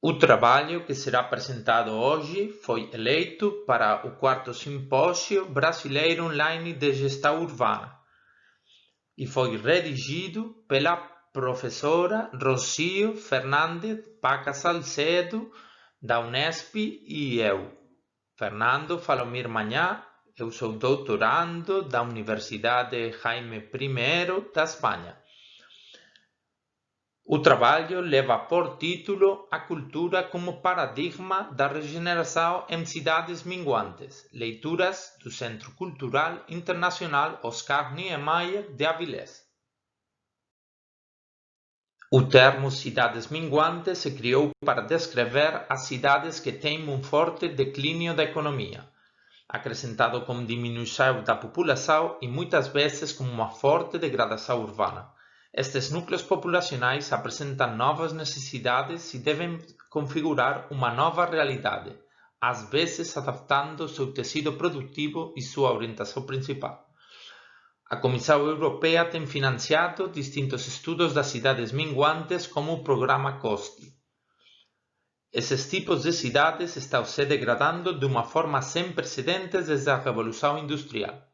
O trabalho que será apresentado hoje foi eleito para o 4º Simpósio Brasileiro Online de Gestão Urbana e foi redigido pela professora Rocio Fernandes Paca Salcedo, da Unesp, e eu, Fernando Falomir Mañá. Eu sou doutorando da Universidade Jaime I da Espanha. O trabalho leva por título A Cultura como Paradigma da Regeneração em Cidades Minguantes, leituras do Centro Cultural Internacional Oscar Niemeyer de Avilés. O termo cidades minguantes se criou para descrever as cidades que têm um forte declínio da economia, acrescentado com diminuição da população e muitas vezes com uma forte degradação urbana. Estes núcleos populacionais apresentam novas necessidades e devem configurar uma nova realidade, às vezes adaptando seu tecido produtivo e sua orientação principal. A Comissão Europeia tem financiado distintos estudos das cidades minguantes como o programa COSTI. Esses tipos de cidades estão se degradando de uma forma sem precedentes desde a Revolução Industrial.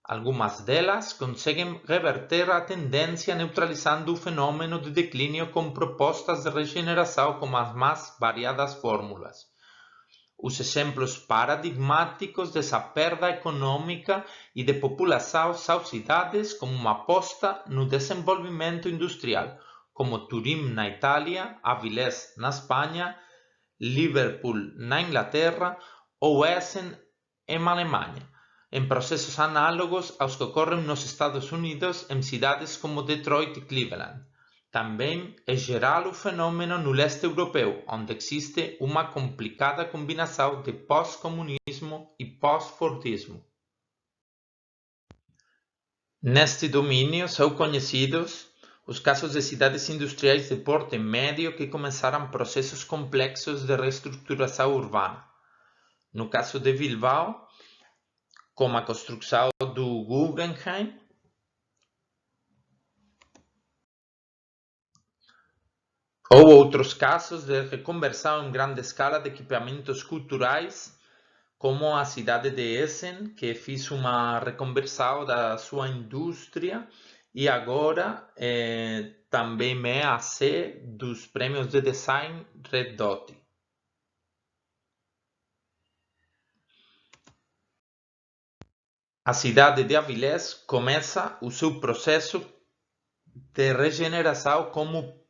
Algumas delas conseguem reverter a tendência neutralizando o fenômeno de declínio com propostas de regeneração com as mais variadas fórmulas. Os exemplos paradigmáticos dessa perda econômica e de população são cidades como uma aposta no desenvolvimento industrial, como Turim na Itália, Avilés na Espanha, Liverpool na Inglaterra ou Essen em Alemanha, em processos análogos aos que ocorrem nos Estados Unidos em cidades como Detroit e Cleveland. Também é geral o fenômeno no leste europeu, onde existe uma complicada combinação de pós-comunismo e pós-fordismo. Neste domínio são conhecidos os casos de cidades industriais de porte médio que começaram processos complexos de reestruturação urbana. No caso de Bilbao, como a construção do Guggenheim, ou outros casos de reconversão em grande escala de equipamentos culturais, como a cidade de Essen, que fez uma reconversão da sua indústria e agora também é a sede dos prêmios de design Red Dot. A cidade de Avilés começa o seu processo de regeneração como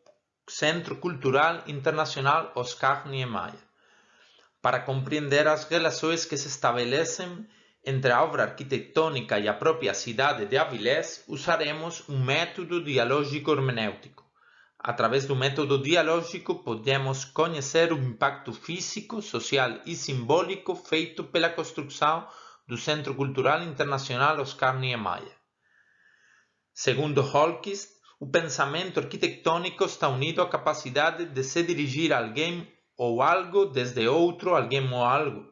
Centro Cultural Internacional Oscar Niemeyer. Para compreender as relações que se estabelecem entre a obra arquitetônica e a própria cidade de Avilés, usaremos um método dialógico hermenêutico. Através do método dialógico, podemos conhecer o impacto físico, social e simbólico feito pela construção do Centro Cultural Internacional Oscar Niemeyer. Segundo Holquist, o pensamento arquitetônico está unido à capacidade de se dirigir a alguém ou algo desde outro alguém ou algo.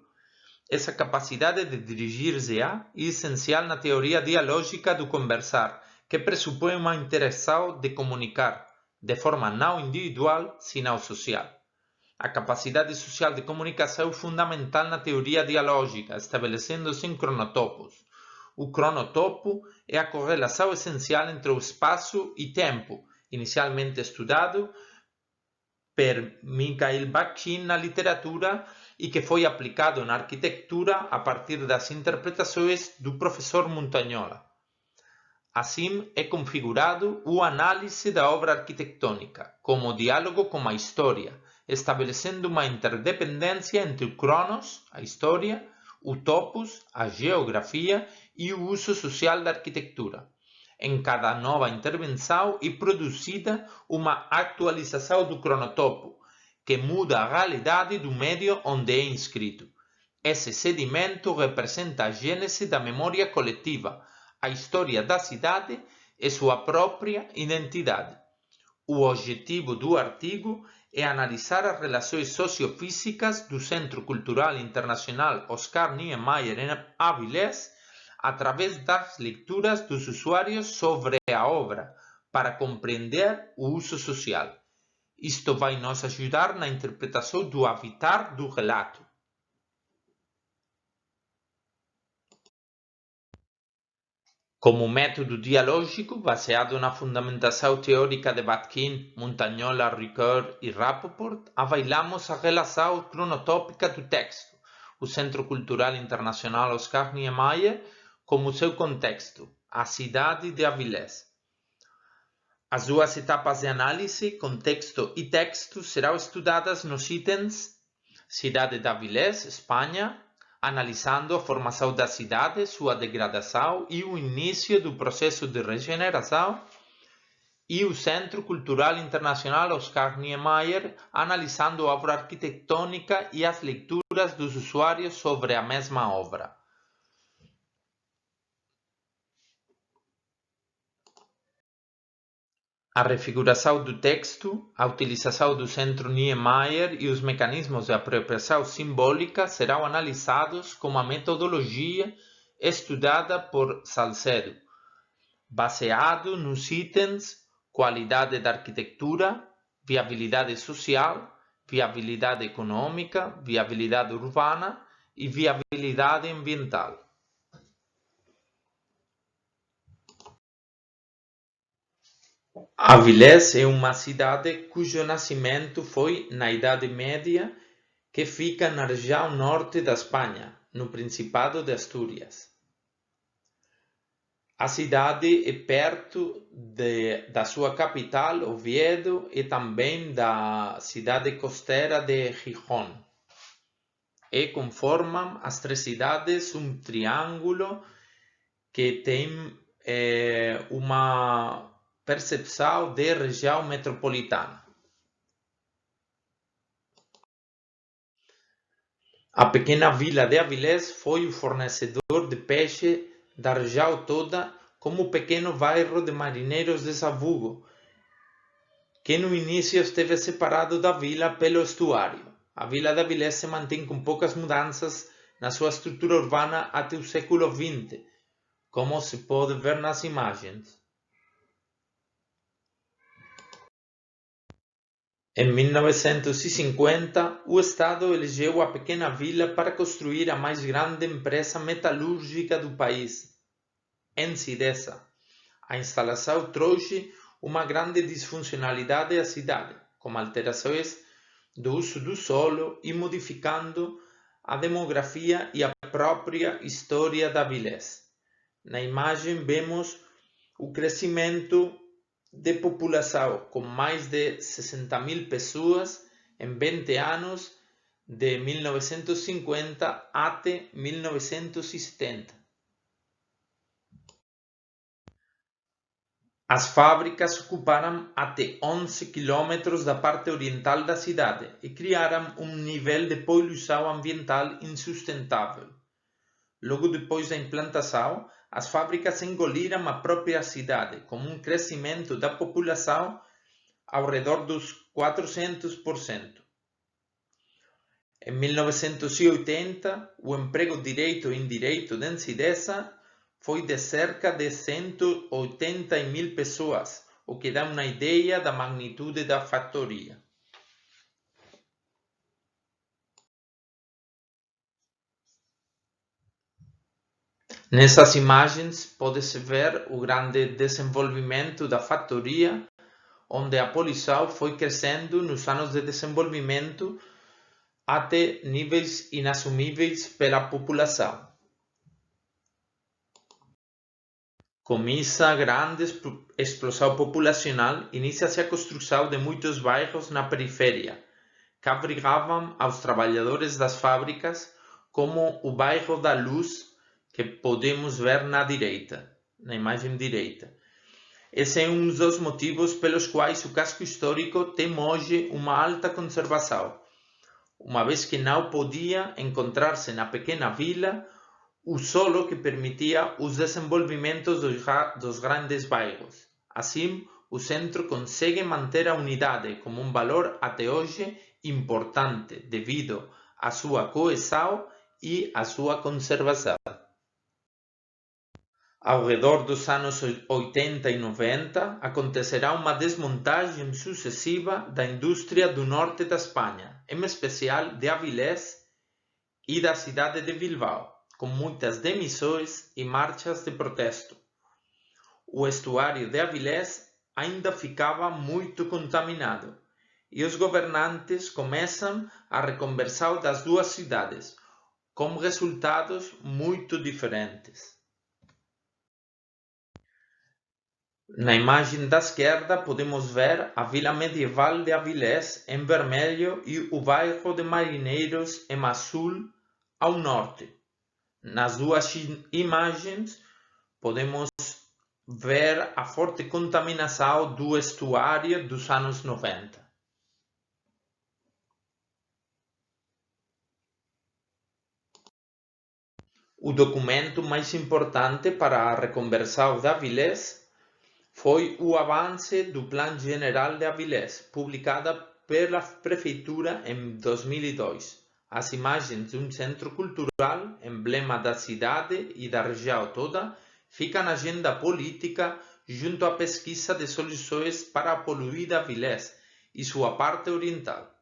Essa capacidade de dirigir-se a é essencial na teoria dialógica do conversar, que pressupõe uma interação de comunicar, de forma não individual, senão social. A capacidade social de comunicação é fundamental na teoria dialógica, estabelecendo-se em cronotopos. O cronotopo é a correlação essencial entre o espaço e tempo, inicialmente estudado por Mikhail Bakhtin na literatura e que foi aplicado na arquitetura a partir das interpretações do professor Montagnola. Assim é configurado o análise da obra arquitetônica, como diálogo com a história, estabelecendo uma interdependência entre o cronos, a história, o topos, a geografia e o uso social da arquitetura. Em cada nova intervenção é produzida uma atualização do cronotopo, que muda a realidade do meio onde é inscrito. Esse sedimento representa a gênese da memória coletiva, a história da cidade e sua própria identidade. O objetivo do artigo é analisar as relações sociofísicas do Centro Cultural Internacional Oscar Niemeyer em Avilés através das leituras dos usuários sobre a obra, para compreender o uso social. Isto vai nos ajudar na interpretação do habitar do relato. Como método dialógico, baseado na fundamentação teórica de Batkin, Montagnola, Ricoeur e Rapoport, availamos a relação cronotópica do texto, o Centro Cultural Internacional Oscar Niemeyer, como seu contexto, a cidade de Avilés. As duas etapas de análise, contexto e texto, serão estudadas nos itens Cidade de Avilés, Espanha, analisando a formação da cidade, sua degradação e o início do processo de regeneração, e o Centro Cultural Internacional Oscar Niemeyer, analisando a obra arquitetônica e as leituras dos usuários sobre a mesma obra. A refiguração do texto, a utilização do Centro Niemeyer e os mecanismos de apropriação simbólica serão analisados como a metodologia estudada por Salcedo, baseado nos itens qualidade da arquitetura, viabilidade social, viabilidade econômica, viabilidade urbana e viabilidade ambiental. Avilés é uma cidade cujo nascimento foi na Idade Média, que fica na região norte da Espanha, no Principado de Astúrias. A cidade é perto da sua capital, Oviedo, e também da cidade costeira de Gijón. E conformam as três cidades um triângulo que tem uma percepção de região metropolitana. A pequena vila de Avilés foi o fornecedor de peixe da região toda, como o pequeno bairro de marinheiros de Sabugo, que no início esteve separado da vila pelo estuário. A vila de Avilés se mantém com poucas mudanças na sua estrutura urbana até o século XX, como se pode ver nas imagens. Em 1950, o Estado elegeu a pequena vila para construir a mais grande empresa metalúrgica do país, Ensidesa. A instalação trouxe uma grande disfuncionalidade à cidade, com alterações do uso do solo e modificando a demografia e a própria história da Avilés. Na imagem vemos o crescimento de população, com mais de 60.000 pessoas em 20 anos, de 1950 até 1970. As fábricas ocuparam até 11 km da parte oriental da cidade e criaram um nível de poluição ambiental insustentável. Logo depois da implantação, as fábricas engoliram a própria cidade, com um crescimento da população ao redor dos 400%. Em 1980, o emprego direto e indireto de Ensidesa foi de cerca de 180.000 pessoas, o que dá uma ideia da magnitude da factoria. Nessas imagens pode-se ver o grande desenvolvimento da factoria, onde a poluição foi crescendo nos anos de desenvolvimento até níveis inassumíveis pela população. Com essa grande explosão populacional, inicia-se a construção de muitos bairros na periferia, que abrigavam aos trabalhadores das fábricas, como o bairro da Luz, que podemos ver na imagem direita. Esse é um dos motivos pelos quais o casco histórico tem hoje uma alta conservação, uma vez que não podia encontrar-se na pequena vila o solo que permitia os desenvolvimentos dos grandes bairros. Assim, o centro consegue manter a unidade como um valor até hoje importante devido à sua coesão e à sua conservação. Ao redor dos anos 80 e 90, acontecerá uma desmontagem sucessiva da indústria do norte da Espanha, em especial de Avilés e da cidade de Bilbao, com muitas demissões e marchas de protesto. O estuário de Avilés ainda ficava muito contaminado e os governantes começam a reconversão das duas cidades, com resultados muito diferentes. Na imagem da esquerda podemos ver a vila medieval de Avilés em vermelho e o bairro de Marineiros em azul ao norte. Nas duas imagens podemos ver a forte contaminação do estuário dos anos 90. O documento mais importante para a reconversão de Avilés foi o avance do Plano General de Avilés, publicada pela Prefeitura em 2002. As imagens de um centro cultural, emblema da cidade e da região toda, ficam na agenda política junto à pesquisa de soluções para a poluída Avilés e sua parte oriental.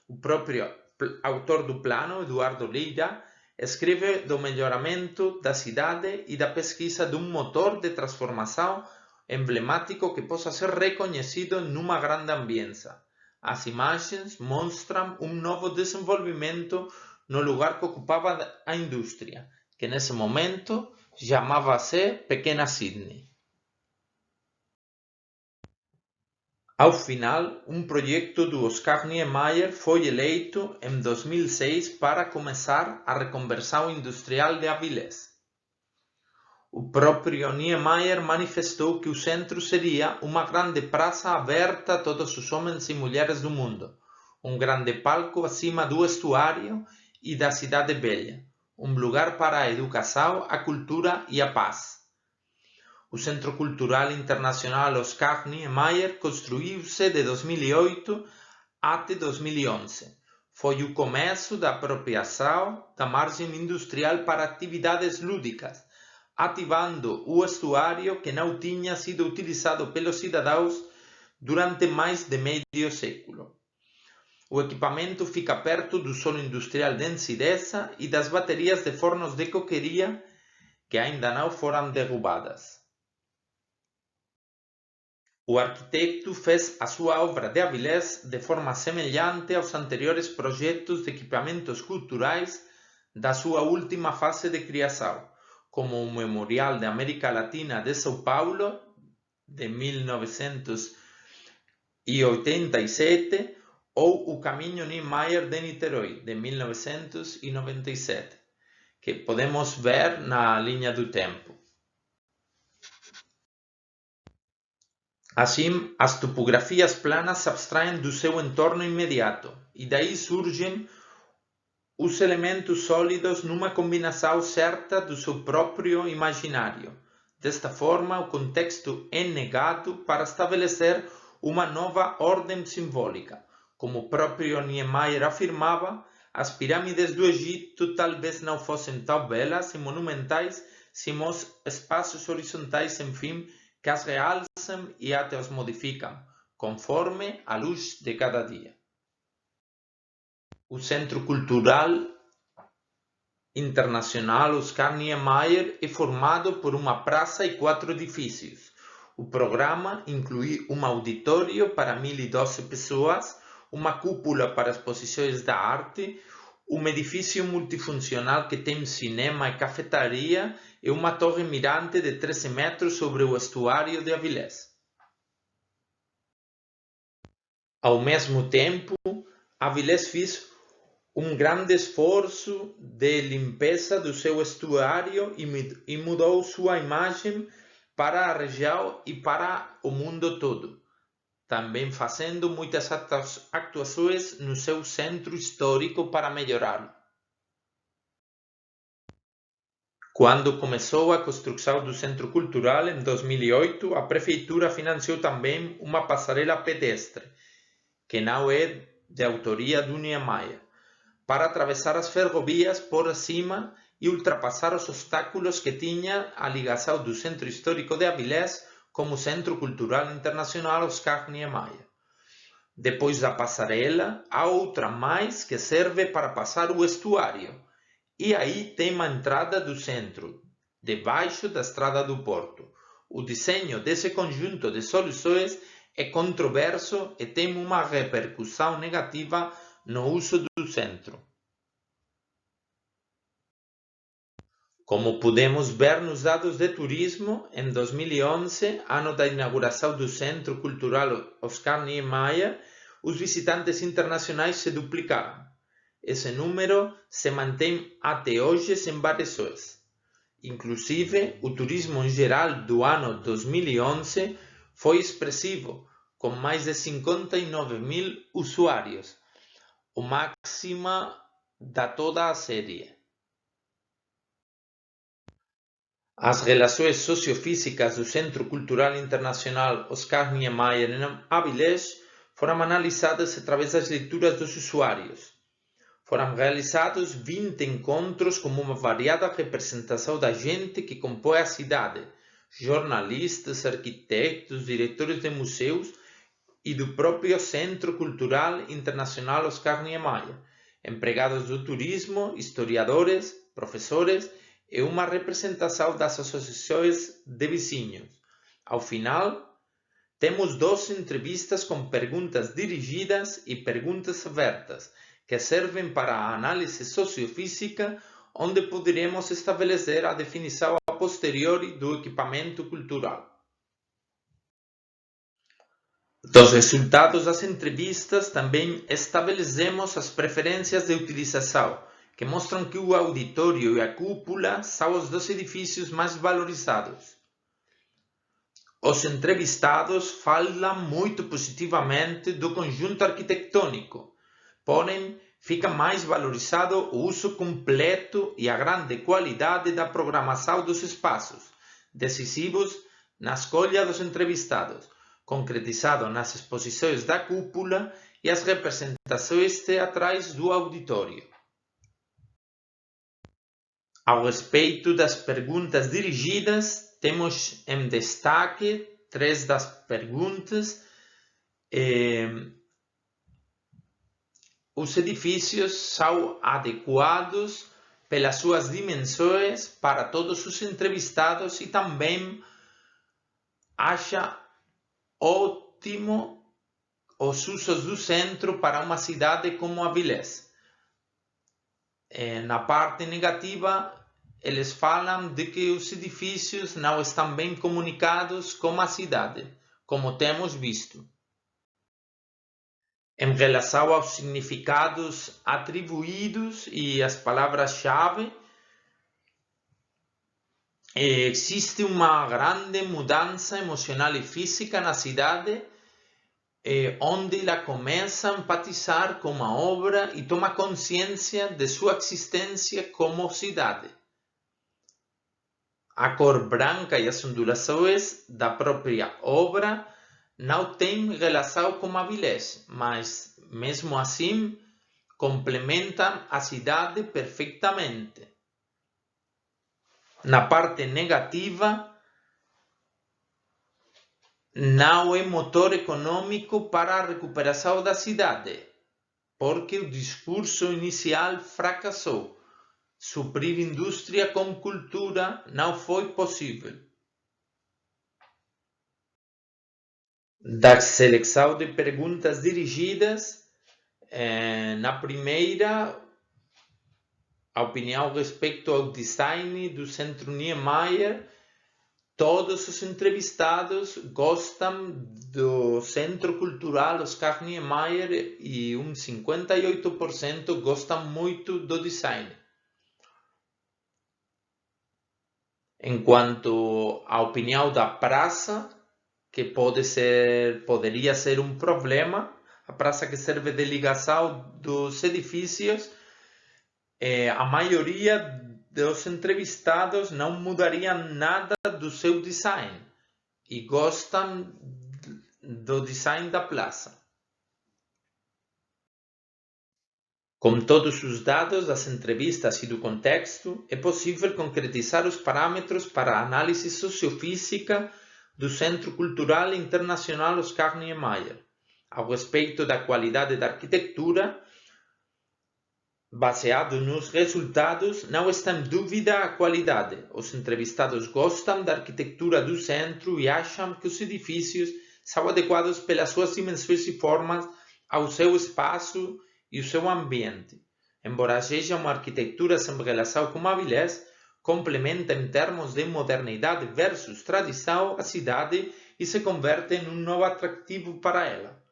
O próprio autor do plano, Eduardo Lira, escreve do melhoramento da cidade e da pesquisa de um motor de transformação emblemático que possa ser reconhecido numa grande ambiência. As imagens mostram um novo desenvolvimento no lugar que ocupava a indústria, que nesse momento chamava-se Pequena Sydney. Ao final, um projeto do Oscar Niemeyer foi eleito em 2006 para começar a reconversão industrial de Avilés. O próprio Niemeyer manifestou que o centro seria uma grande praça aberta a todos os homens e mulheres do mundo, um grande palco acima do estuário e da cidade velha, um lugar para a educação, a cultura e a paz. O Centro Cultural Internacional Oscar Niemeyer construiu-se de 2008 até 2011. Foi o começo da apropriação da margem industrial para atividades lúdicas, ativando o estuário que não tinha sido utilizado pelos cidadãos durante mais de meio século. O equipamento fica perto do solo industrial de Ensidesa e das baterias de fornos de coqueria que ainda não foram derrubadas. O arquiteto fez a sua obra de Avilés de forma semelhante aos anteriores projetos de equipamentos culturais da sua última fase de criação, como o Memorial de América Latina de São Paulo, de 1987, ou o Caminho Niemeyer de Niterói, de 1997, que podemos ver na linha do tempo. Assim, as topografias planas se abstraem do seu entorno imediato, e daí surgem os elementos sólidos numa combinação certa do seu próprio imaginário. Desta forma, o contexto é negado para estabelecer uma nova ordem simbólica. Como o próprio Niemeyer afirmava, as pirâmides do Egito talvez não fossem tão belas e monumentais se os espaços horizontais, enfim, que as realçam e até os modificam, conforme a luz de cada dia. O Centro Cultural Internacional Oscar Niemeyer é formado por uma praça e 4 edifícios. O programa inclui um auditório para 1.012 pessoas, uma cúpula para exposições da arte, um edifício multifuncional que tem cinema e cafeteria e uma torre mirante de 13 metros sobre o estuário de Avilés. Ao mesmo tempo, Avilés fez um grande esforço de limpeza do seu estuário e mudou sua imagem para a região e para o mundo todo, também fazendo muitas atuações no seu centro histórico para melhorá-lo. Quando começou a construção do Centro Cultural em 2008, a Prefeitura financiou também uma passarela pedestre, que não é de autoria do Niemeyer, para atravessar as ferrovias por cima e ultrapassar os obstáculos que tinha a ligação do Centro Histórico de Avilés como Centro Cultural Internacional Oscar Niemeyer. Depois da passarela, há outra mais que serve para passar o estuário, e aí tem a entrada do centro, debaixo da Estrada do Porto. O desenho desse conjunto de soluções é controverso e tem uma repercussão negativa no uso do centro. Como podemos ver nos dados de turismo, em 2011, ano da inauguração do Centro Cultural Oscar Niemeyer, os visitantes internacionais se duplicaram. Esse número se mantém até hoje sem variações. Inclusive, o turismo em geral do ano 2011 foi expressivo, com mais de 59 mil usuários, o máximo da toda a série. As relações sociofísicas do Centro Cultural Internacional Oscar Niemeyer em Avilés foram analisadas através das leituras dos usuários. Foram realizados 20 encontros com uma variada representação da gente que compõe a cidade, jornalistas, arquitetos, diretores de museus e do próprio Centro Cultural Internacional Oscar Niemeyer, empregados do turismo, historiadores, professores e uma representação das associações de vizinhos. Ao final, temos 12 entrevistas com perguntas dirigidas e perguntas abertas, que servem para a análise sociofísica, onde poderemos estabelecer a definição a posteriori do equipamento cultural. Dos resultados das entrevistas, também estabelecemos as preferências de utilização, que mostram que o auditório e a cúpula são os dos edifícios mais valorizados. Os entrevistados falam muito positivamente do conjunto arquitetônico, porém, fica mais valorizado o uso completo e a grande qualidade da programação dos espaços, decisivos na escolha dos entrevistados, concretizado nas exposições da cúpula e as representações teatrais do auditório. Ao respeito das perguntas dirigidas, temos em destaque 3 das perguntas. Os edifícios são adequados pelas suas dimensões para todos os entrevistados e também acha ótimo os usos do centro para uma cidade como Avilés. Na parte negativa, eles falam de que os edifícios não estão bem comunicados com a cidade, como temos visto. Em relação aos significados atribuídos e as palavras-chave, existe uma grande mudança emocional e física na cidade, onde ela começa a empatizar com a obra e toma consciência de sua existência como cidade. A cor branca e as ondulações da própria obra não têm relação com Avilés, mas, mesmo assim, complementam a cidade perfeitamente. Na parte negativa, não é motor econômico para a recuperação da cidade, porque o discurso inicial fracassou. Suprir indústria com cultura não foi possível. Da seleção de perguntas dirigidas, na primeira, a opinião respeito ao design do Centro Niemeyer, todos os entrevistados gostam do Centro Cultural Oscar Niemeyer e 58% gostam muito do design. Enquanto a opinião da praça, que poderia ser um problema, a praça que serve de ligação dos edifícios, a maioria dos entrevistados não mudaria nada do seu design e gostam do design da praça. Com todos os dados das entrevistas e do contexto, é possível concretizar os parâmetros para a análise sociofísica do Centro Cultural Internacional Oscar Niemeyer. Ao respeito da qualidade da arquitetura, baseado nos resultados, não está em dúvida a qualidade. Os entrevistados gostam da arquitetura do centro e acham que os edifícios são adequados pelas suas dimensões e formas ao seu espaço e o seu ambiente. Embora seja uma arquitetura sem relação com Avilés, complementa em termos de modernidade versus tradição a cidade e se converte em um novo atrativo para ela.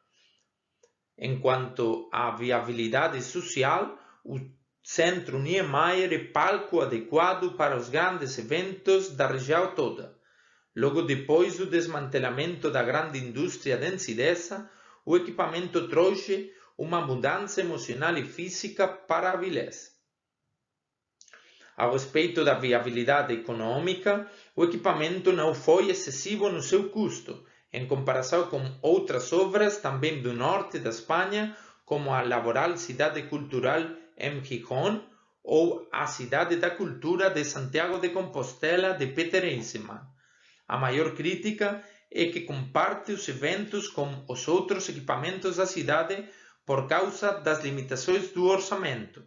Enquanto à viabilidade social, o Centro Niemeyer é palco adequado para os grandes eventos da região toda. Logo depois do desmantelamento da grande indústria de Ensidesa, o equipamento trouxe uma mudança emocional e física para Avilés. A respeito da viabilidade econômica, o equipamento não foi excessivo no seu custo, em comparação com outras obras também do norte da Espanha, como a Laboral Cidade Cultural em Gijón ou a Cidade da Cultura de Santiago de Compostela de Peter Eisenman. A maior crítica é que comparte os eventos com os outros equipamentos da cidade por causa das limitações do orçamento.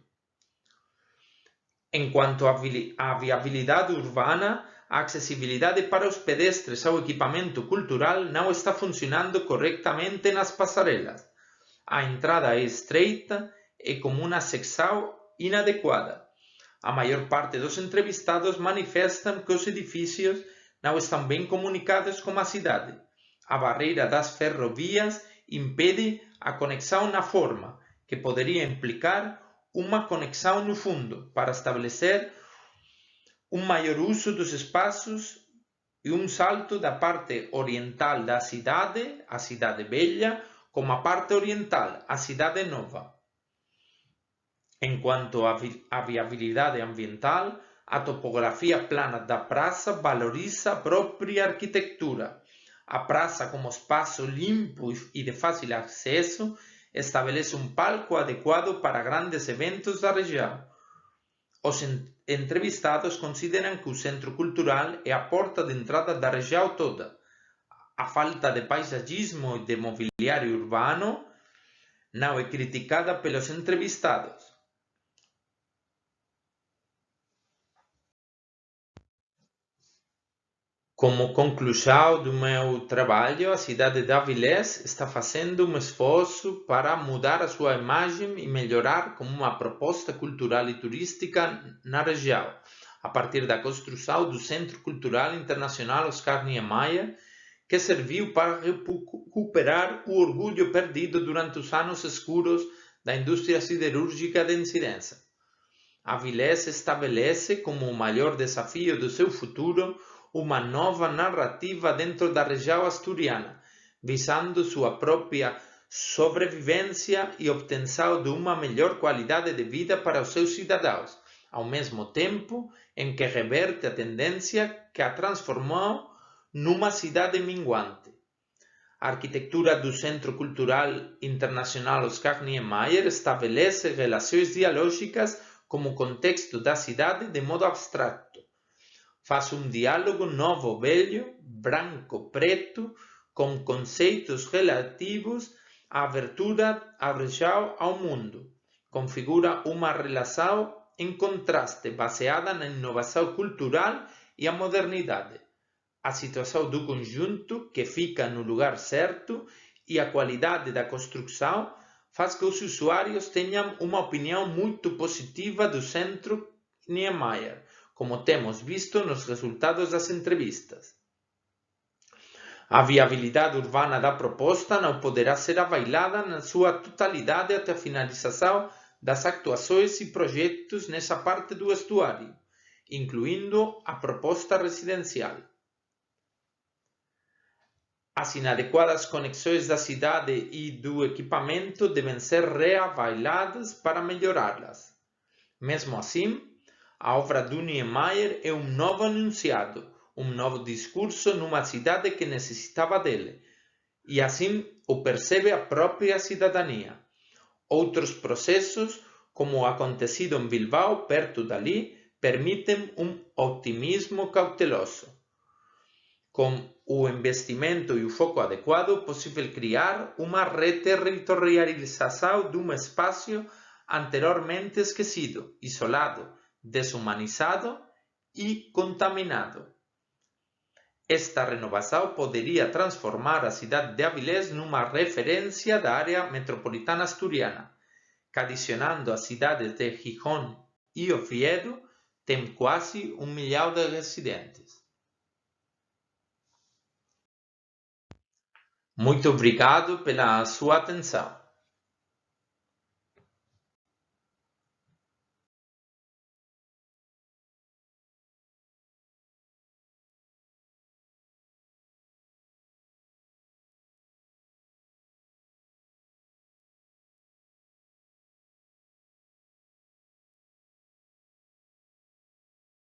Enquanto à viabilidade urbana, a acessibilidade para os pedestres ao equipamento cultural não está funcionando corretamente nas passarelas. A entrada é estreita e com uma secção inadequada. A maior parte dos entrevistados manifestam que os edifícios não estão bem comunicados com a cidade. A barreira das ferrovias impede a conexão na forma, que poderia implicar uma conexão no fundo, para estabelecer um maior uso dos espaços e um salto da parte oriental da cidade, a Cidade Velha, como a parte oriental, a Cidade Nova. Enquanto à viabilidade ambiental, a topografia plana da praça valoriza a própria arquitetura. A praça, como espaço limpo e de fácil acesso, estabelece um palco adequado para grandes eventos da região. Os entrevistados consideram que o centro cultural é a porta de entrada da região toda. A falta de paisagismo e de mobiliário urbano não é criticada pelos entrevistados. Como conclusão do meu trabalho, a cidade de Avilés está fazendo um esforço para mudar a sua imagem e melhorar como uma proposta cultural e turística na região, a partir da construção do Centro Cultural Internacional Oscar Niemeyer, que serviu para recuperar o orgulho perdido durante os anos escuros da indústria siderúrgica de Ensidesa. Avilés estabelece como o maior desafio do seu futuro uma nova narrativa dentro da região asturiana, visando sua própria sobrevivência e obtenção de uma melhor qualidade de vida para os seus cidadãos, ao mesmo tempo em que reverte a tendência que a transformou numa cidade minguante. A arquitetura do Centro Cultural Internacional Oscar Niemeyer estabelece relações dialógicas com o contexto da cidade de modo abstrato. Faz um diálogo novo-velho, branco-preto, com conceitos relativos à abertura à região ao mundo. Configura uma relação em contraste baseada na inovação cultural e a modernidade. A situação do conjunto, que fica no lugar certo, e a qualidade da construção faz que os usuários tenham uma opinião muito positiva do Centro Niemeyer, como temos visto nos resultados das entrevistas. A viabilidade urbana da proposta não poderá ser availada na sua totalidade até a finalização das actuações e projetos nessa parte do estuário, incluindo a proposta residencial. As inadequadas conexões da cidade e do equipamento devem ser reavaliadas para melhorá-las. Mesmo assim, a obra do Niemeyer é um novo enunciado, um novo discurso numa cidade que necessitava dele, e assim o percebe a própria cidadania. Outros processos, como acontecido em Bilbao, perto dali, permitem um otimismo cauteloso. Com o investimento e o foco adequado, é possível criar uma reterritorialização de um espaço anteriormente esquecido, isolado, desumanizado e contaminado. Esta renovação poderia transformar a cidade de Avilés numa referência da área metropolitana asturiana, que adicionando as cidades de Gijón e Oviedo, tem quase 1 milhão de residentes. Muito obrigado pela sua atenção.